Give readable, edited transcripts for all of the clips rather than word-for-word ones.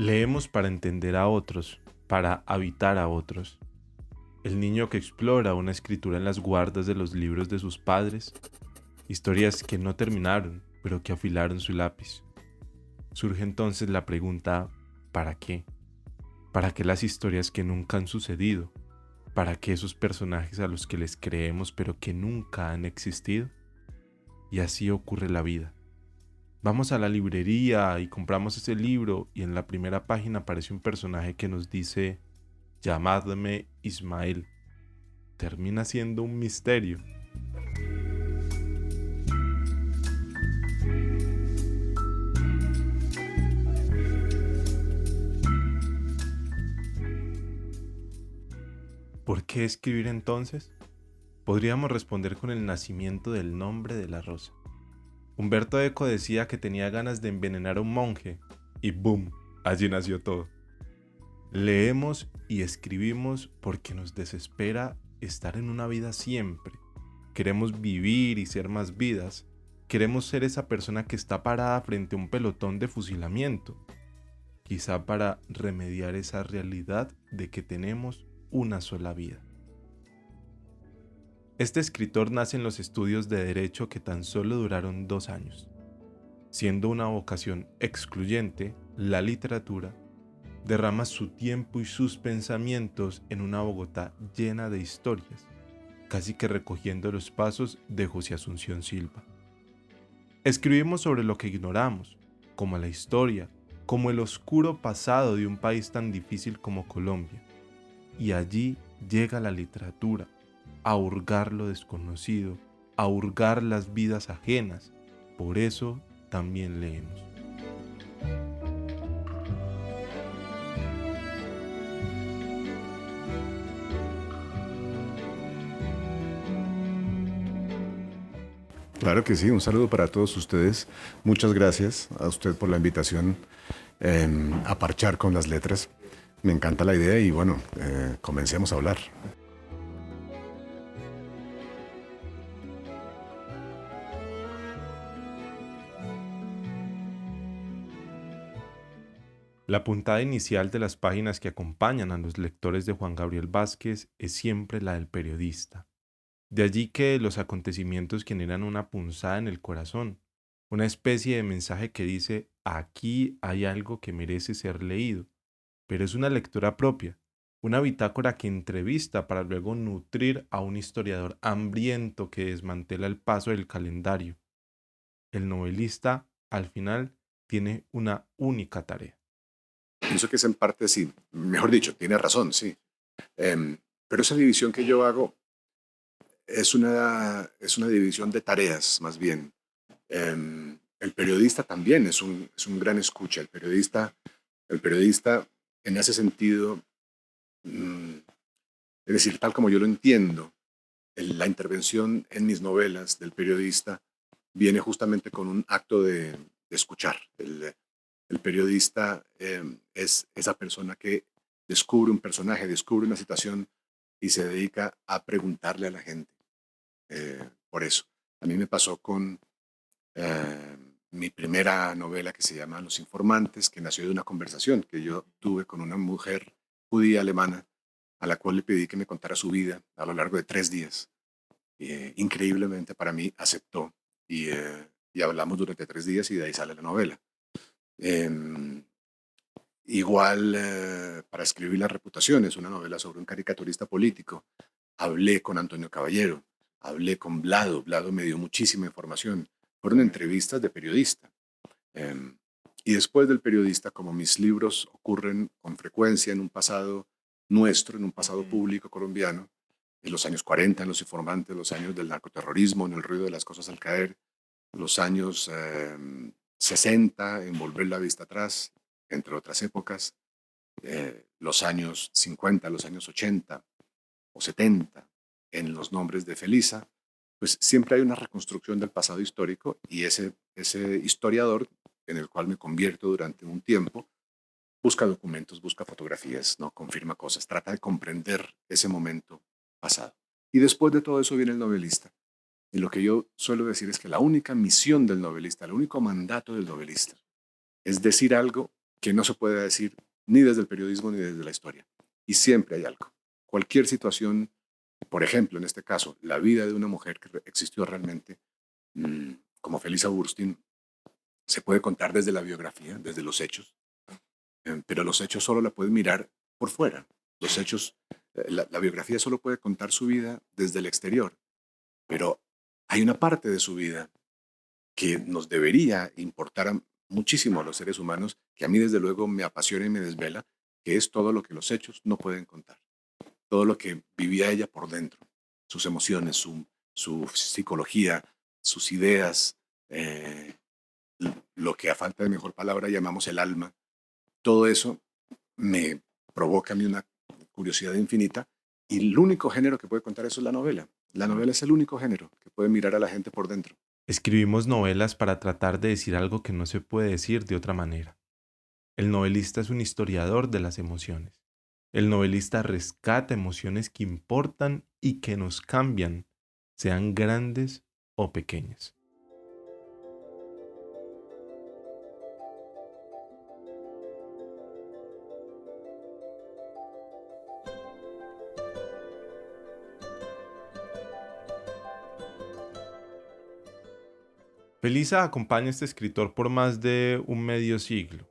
Leemos para entender a otros, para habitar a otros. El niño que explora una escritura en las guardas de los libros de sus padres, historias que no terminaron, pero que afilaron su lápiz. Surge entonces la pregunta, ¿para qué? ¿Para qué las historias que nunca han sucedido? ¿Para qué esos personajes a los que les creemos pero que nunca han existido? Y así ocurre la vida. Vamos a la librería y compramos ese libro y en la primera página aparece un personaje que nos dice, llamadme Ismael. Termina siendo un misterio. ¿Por qué escribir entonces? Podríamos responder con el nacimiento del nombre de la rosa. Humberto Eco decía que tenía ganas de envenenar a un monje y ¡boom! Allí nació todo. Leemos y escribimos porque nos desespera estar en una vida siempre. Queremos vivir y ser más vidas. Queremos ser esa persona que está parada frente a un pelotón de fusilamiento. Quizá para remediar esa realidad de que tenemos una sola vida. Este escritor nace en los estudios de Derecho que tan solo duraron 2 años. Siendo una vocación excluyente, la literatura derrama su tiempo y sus pensamientos en una Bogotá llena de historias, casi que recogiendo los pasos de José Asunción Silva. Escribimos sobre lo que ignoramos, como la historia, como el oscuro pasado de un país tan difícil como Colombia. Y allí llega la literatura, a hurgar lo desconocido, a hurgar las vidas ajenas. Por eso también leemos. Claro que sí, un saludo para todos ustedes. Muchas gracias a usted por la invitación a parchar con las letras. Me encanta la idea y bueno, comencemos a hablar. La puntada inicial de las páginas que acompañan a los lectores de Juan Gabriel Vázquez es siempre la del periodista. De allí que los acontecimientos generan una punzada en el corazón, una especie de mensaje que dice, aquí hay algo que merece ser leído, pero es una lectura propia, una bitácora que entrevista para luego nutrir a un historiador hambriento que desmantela el paso del calendario. El novelista, al final, tiene una única tarea. Pienso que es en parte sí, mejor dicho, tiene razón, sí. Pero esa división que yo hago es una división de tareas, más bien. El periodista también es un gran escucha. El periodista en ese sentido, mm, es decir, tal como yo lo entiendo, la intervención en mis novelas del periodista viene justamente con un acto de escuchar. El periodista es esa persona que descubre un personaje, descubre una situación y se dedica a preguntarle a la gente. Por eso, a mí me pasó con eh, mi primera novela que se llama Los Informantes, que nació de una conversación que yo tuve con una mujer judía alemana a la cual le pedí que me contara su vida a lo largo de 3 días. Increíblemente para mí aceptó y hablamos durante 3 días y de ahí sale la novela. Em, Igual para escribir La Reputación, es una novela sobre un caricaturista político. Hablé con Antonio Caballero, hablé con Blado, Blado me dio muchísima información. Fueron entrevistas de periodista. Em, y después del periodista, como mis libros ocurren con frecuencia en un pasado nuestro, en un pasado público colombiano, en los años 40, en Los Informantes, los años del narcoterrorismo, en El ruido de las cosas al caer, los años 60, en Volver la vista atrás, entre otras épocas, los años 50, los años 80 o 70, en Los nombres de Felisa, pues siempre hay una reconstrucción del pasado histórico y ese historiador en el cual me convierto durante un tiempo, busca documentos, busca fotografías, ¿no? Confirma cosas, trata de comprender ese momento pasado. Y después de todo eso viene el novelista. Y lo que yo suelo decir es que la única misión del novelista, el único mandato del novelista, es decir algo que no se puede decir ni desde el periodismo ni desde la historia. Y siempre hay algo. Cualquier situación, por ejemplo, en este caso, la vida de una mujer que existió realmente, como Felisa Burstyn, se puede contar desde la biografía, desde los hechos, pero los hechos solo la pueden mirar por fuera. Los hechos, la biografía solo puede contar su vida desde el exterior, pero hay una parte de su vida que nos debería importar muchísimo a los seres humanos, que a mí desde luego me apasiona y me desvela, que es todo lo que los hechos no pueden contar, todo lo que vivía ella por dentro, sus emociones, su psicología, sus ideas, lo que a falta de mejor palabra llamamos el alma. Todo eso me provoca a mí una curiosidad infinita, y el único género que puede contar eso es la novela. La novela es el único género que puede mirar a la gente por dentro. Escribimos novelas para tratar de decir algo que no se puede decir de otra manera. El novelista es un historiador de las emociones. El novelista rescata emociones que importan y que nos cambian, sean grandes o pequeñas. Felisa acompaña a este escritor por más de un medio siglo.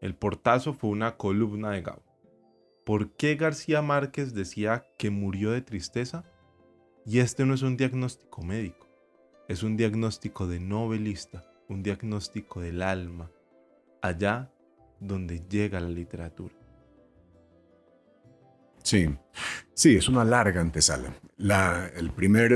El portazo fue una columna de Gabo. ¿Por qué García Márquez decía que murió de tristeza? Y este no es un diagnóstico médico, es un diagnóstico de novelista, un diagnóstico del alma, allá donde llega la literatura. Sí, sí, es una larga antesala. El primer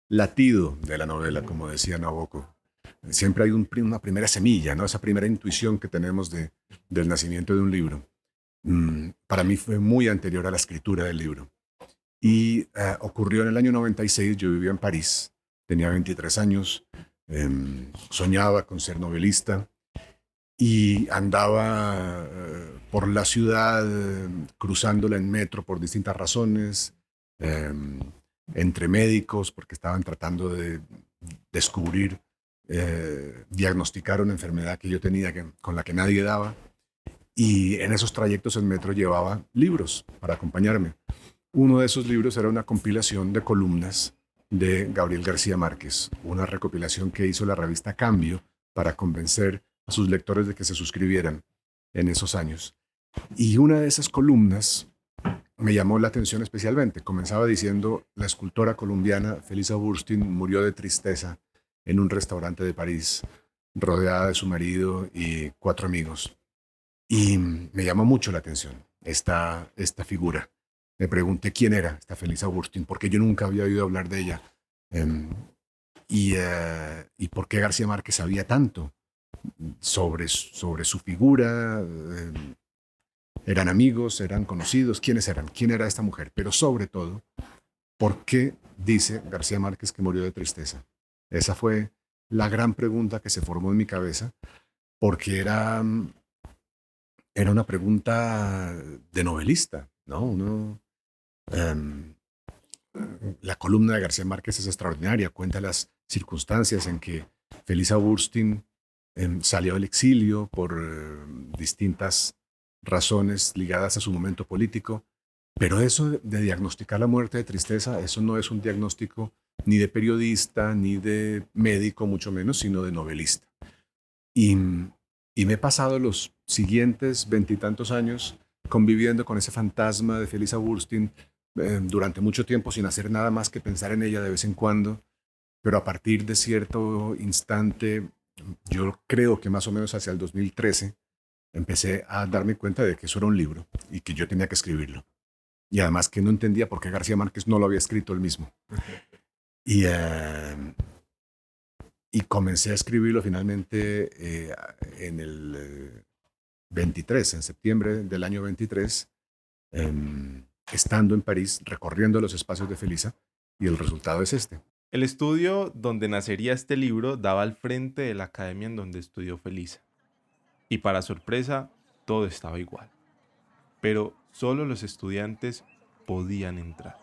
latido de la novela, como decía Nabokov, siempre hay una primera semilla, ¿no? Esa primera intuición que tenemos del nacimiento de un libro. Para mí fue muy anterior a la escritura del libro. Y ocurrió en el año 96, yo vivía en París, tenía 23 años, soñaba con ser novelista y andaba por la ciudad, cruzándola en metro por distintas razones, eh, entre médicos, porque estaban tratando de descubrir, diagnosticar una enfermedad que yo tenía con la que nadie daba. Y en esos trayectos en metro llevaba libros para acompañarme. Uno de esos libros era una compilación de columnas de Gabriel García Márquez, una recopilación que hizo la revista Cambio para convencer a sus lectores de que se suscribieran en esos años. Y una de esas columnas me llamó la atención especialmente. Comenzaba diciendo: la escultora colombiana Felisa Burstyn murió de tristeza en un restaurante de París, rodeada de su marido y 4 amigos. Y me llamó mucho la atención esta figura. Me pregunté quién era esta Felisa Burstyn, porque yo nunca había oído hablar de ella. Y por qué García Márquez sabía tanto sobre su figura. Eran amigos, eran conocidos, quiénes eran, quién era esta mujer, pero sobre todo, ¿por qué dice García Márquez que murió de tristeza? Esa fue la gran pregunta que se formó en mi cabeza, porque era una pregunta de novelista, ¿no? Um, la columna de García Márquez es extraordinaria, cuenta las circunstancias en que Felisa Burstyn salió al exilio por distintas razones ligadas a su momento político, pero eso de diagnosticar la muerte de tristeza, eso no es un diagnóstico ni de periodista, ni de médico, mucho menos, sino de novelista. Y, y me he pasado los siguientes 20 y tantos años conviviendo con ese fantasma de Felisa Burstyn durante mucho tiempo sin hacer nada más que pensar en ella de vez en cuando, pero a partir de cierto instante, yo creo que más o menos hacia el 2013, empecé a darme cuenta de que eso era un libro y que yo tenía que escribirlo. Y además que no entendía por qué García Márquez no lo había escrito él mismo. Y, y comencé a escribirlo finalmente en el 23, en septiembre del año 23, estando en París, recorriendo los espacios de Felisa, y el resultado es este. El estudio donde nacería este libro daba al frente de la academia en donde estudió Felisa. Y para sorpresa, todo estaba igual. Pero solo los estudiantes podían entrar.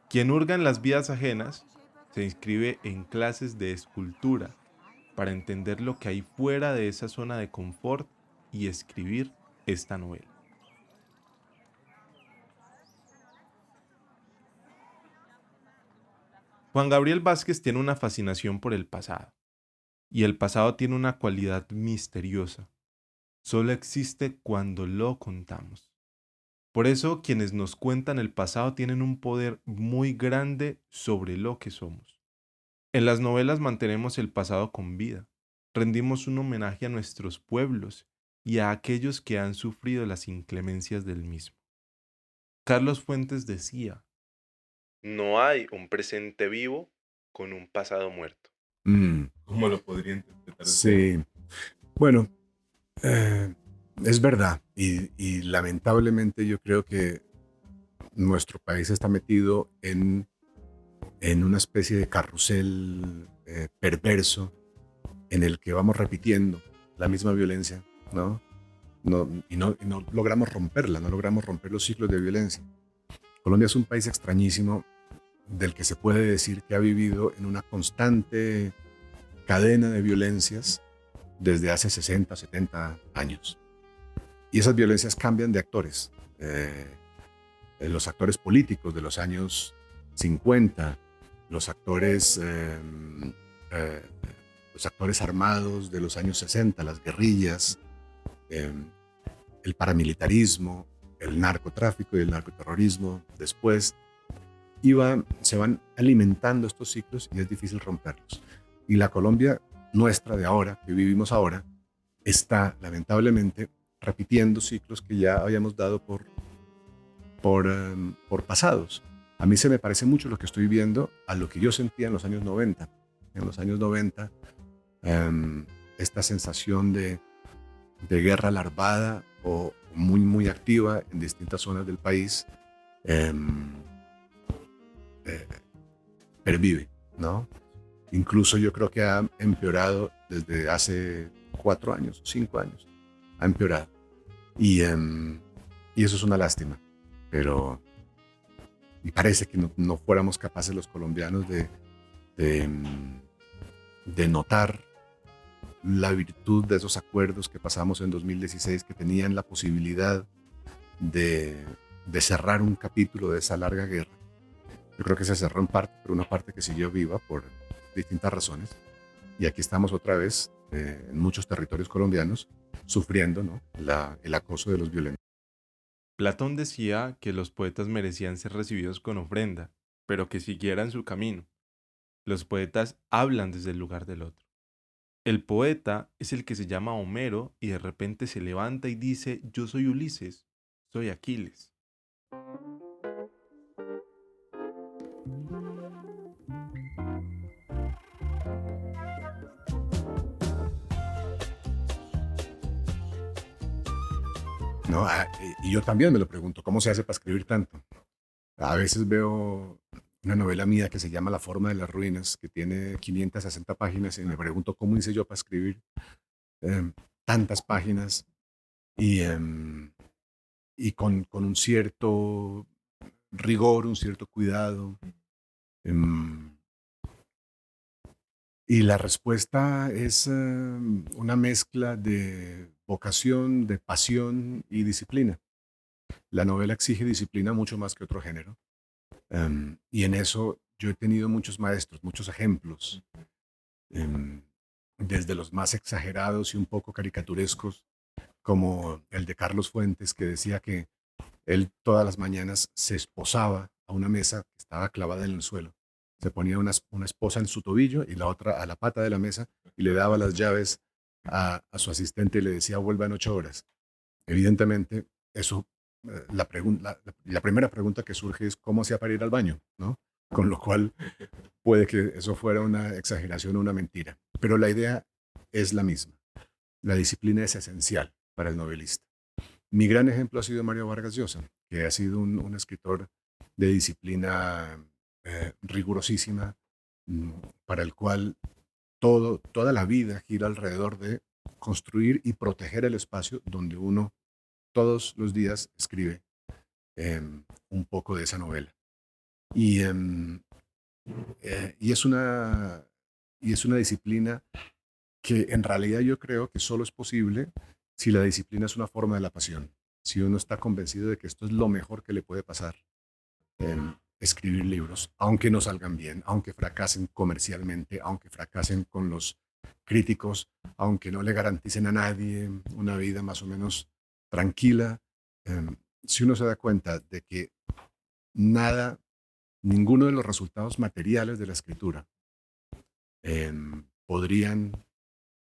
Quien hurga en las vidas ajenas se inscribe en clases de escultura para entender lo que hay fuera de esa zona de confort y escribir esta novela. Juan Gabriel Vázquez tiene una fascinación por el pasado, y el pasado tiene una cualidad misteriosa. Solo existe cuando lo contamos. Por eso quienes nos cuentan el pasado tienen un poder muy grande sobre lo que somos. En las novelas mantenemos el pasado con vida, rendimos un homenaje a nuestros pueblos y a aquellos que han sufrido las inclemencias del mismo. Carlos Fuentes decía, no hay un presente vivo con un pasado muerto. Mm, ¿Cómo lo podría interpretar usted? sí, bueno, eh, es verdad y lamentablemente yo creo que nuestro país está metido en una especie de carrusel perverso en el que vamos repitiendo la misma violencia, ¿no? Y no logramos romperla, no logramos romper los ciclos de violencia. Colombia es un país extrañísimo del que se puede decir que ha vivido en una constante cadena de violencias desde hace 60, 70 años. Y esas violencias cambian de actores. Los actores políticos de los años 50, los actores, eh, los actores armados de los años 60, las guerrillas, eh, el paramilitarismo, el narcotráfico y el narcoterrorismo. Después se van alimentando estos ciclos y es difícil romperlos. Y la Colombia nuestra de ahora, que vivimos ahora, está lamentablemente repitiendo ciclos que ya habíamos dado por pasados. A mí se me parece mucho lo que estoy viendo a lo que yo sentía en los años 90. En los años 90, esta sensación de guerra larvada o muy, muy activa en distintas zonas del país eh, eh, pervive, ¿no? Incluso yo creo que ha empeorado desde hace 4 años, 5 años. Ha empeorado. Y eso es una lástima. Pero y parece que no fuéramos capaces los colombianos de, de notar la virtud de esos acuerdos que pasamos en 2016 que tenían la posibilidad de cerrar un capítulo de esa larga guerra. Yo creo que se cerró en parte, pero una parte que siguió viva por distintas razones. Y aquí estamos otra vez en muchos territorios colombianos sufriendo, ¿no? El acoso de los violentos. Platón decía que los poetas merecían ser recibidos con ofrenda, pero que siguieran su camino. Los poetas hablan desde el lugar del otro. El poeta es el que se llama Homero y de repente se levanta y dice, yo soy Ulises, soy Aquiles. ¿No? Y yo también me lo pregunto, ¿cómo se hace para escribir tanto? A veces veo una novela mía que se llama La forma de las ruinas, que tiene 560 páginas, y me pregunto cómo hice yo para escribir eh, tantas páginas y, y con un cierto rigor, un cierto cuidado. em, y la respuesta es una mezcla de vocación, de pasión y disciplina. La novela exige disciplina mucho más que otro género. Y en eso yo he tenido muchos maestros, muchos ejemplos, em, desde los más exagerados y un poco caricaturescos, como el de Carlos Fuentes, que decía que él todas las mañanas se esposaba a una mesa que estaba clavada en el suelo. Se ponía una esposa en su tobillo y la otra a la pata de la mesa y le daba las llaves a su asistente y le decía vuelva en 8 horas. Evidentemente, eso, la primera pregunta que surge es cómo hacía para ir al baño, ¿no? Con lo cual puede que eso fuera una exageración o una mentira. Pero la idea es la misma. La disciplina es esencial para el novelista. Mi gran ejemplo ha sido Mario Vargas Llosa, que ha sido un escritor de disciplina rigurosísima, mm, para el cual toda la vida gira alrededor de construir y proteger el espacio donde uno todos los días escribe un poco de esa novela. Y, y, es una, y es una disciplina que en realidad yo creo que solo es posible si la disciplina es una forma de la pasión, si uno está convencido de que esto es lo mejor que le puede pasar, escribir libros, aunque no salgan bien, aunque fracasen comercialmente, aunque fracasen con los críticos, aunque no le garanticen a nadie una vida más o menos tranquila, si uno se da cuenta de que nada, ninguno de los resultados materiales de la escritura podrían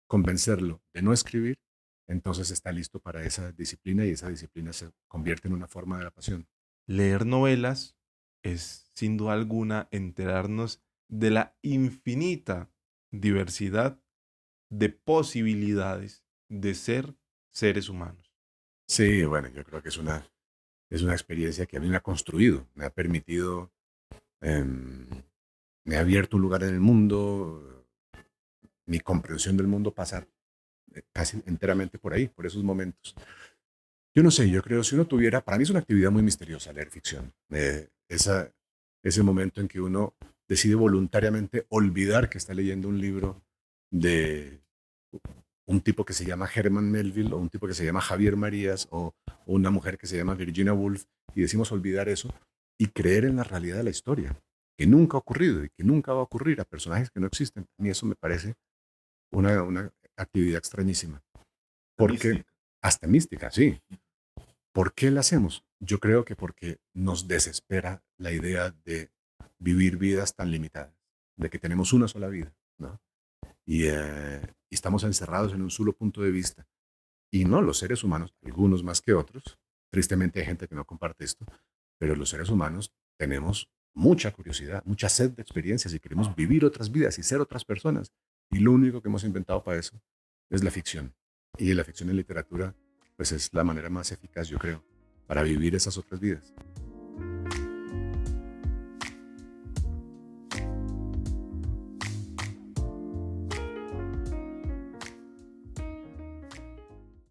convencerlo de no escribir, entonces está listo para esa disciplina y esa disciplina se convierte en una forma de la pasión. Leer novelas es, sin duda alguna, enterarnos de la infinita diversidad de posibilidades de ser seres humanos. Sí, bueno, yo creo que es una experiencia que a mí me ha construido, me ha permitido, em, me ha abierto un lugar en el mundo, mi comprensión del mundo pasa casi enteramente por ahí, por esos momentos. Yo no sé, yo creo, si uno tuviera, para mí es una actividad muy misteriosa leer ficción. Ese momento en que uno decide voluntariamente olvidar que está leyendo un libro de un tipo que se llama Herman Melville o un tipo que se llama Javier Marías o una mujer que se llama Virginia Woolf y decimos olvidar eso y creer en la realidad de la historia, que nunca ha ocurrido y que nunca va a ocurrir a personajes que no existen. A mí eso me parece una actividad extrañísima. Porque, Mística. hasta mística, sí. ¿Por qué la hacemos? Yo creo que porque nos desespera la idea de vivir vidas tan limitadas, de que tenemos una sola vida, ¿no? Y estamos encerrados en un solo punto de vista. Y no, los seres humanos, algunos más que otros, tristemente hay gente que no comparte esto, pero los seres humanos tenemos mucha curiosidad, mucha sed de experiencias y queremos vivir otras vidas y ser otras personas. Y lo único que hemos inventado para eso es la ficción. Y la ficción en literatura, pues es la manera más eficaz, yo creo, para vivir esas otras vidas.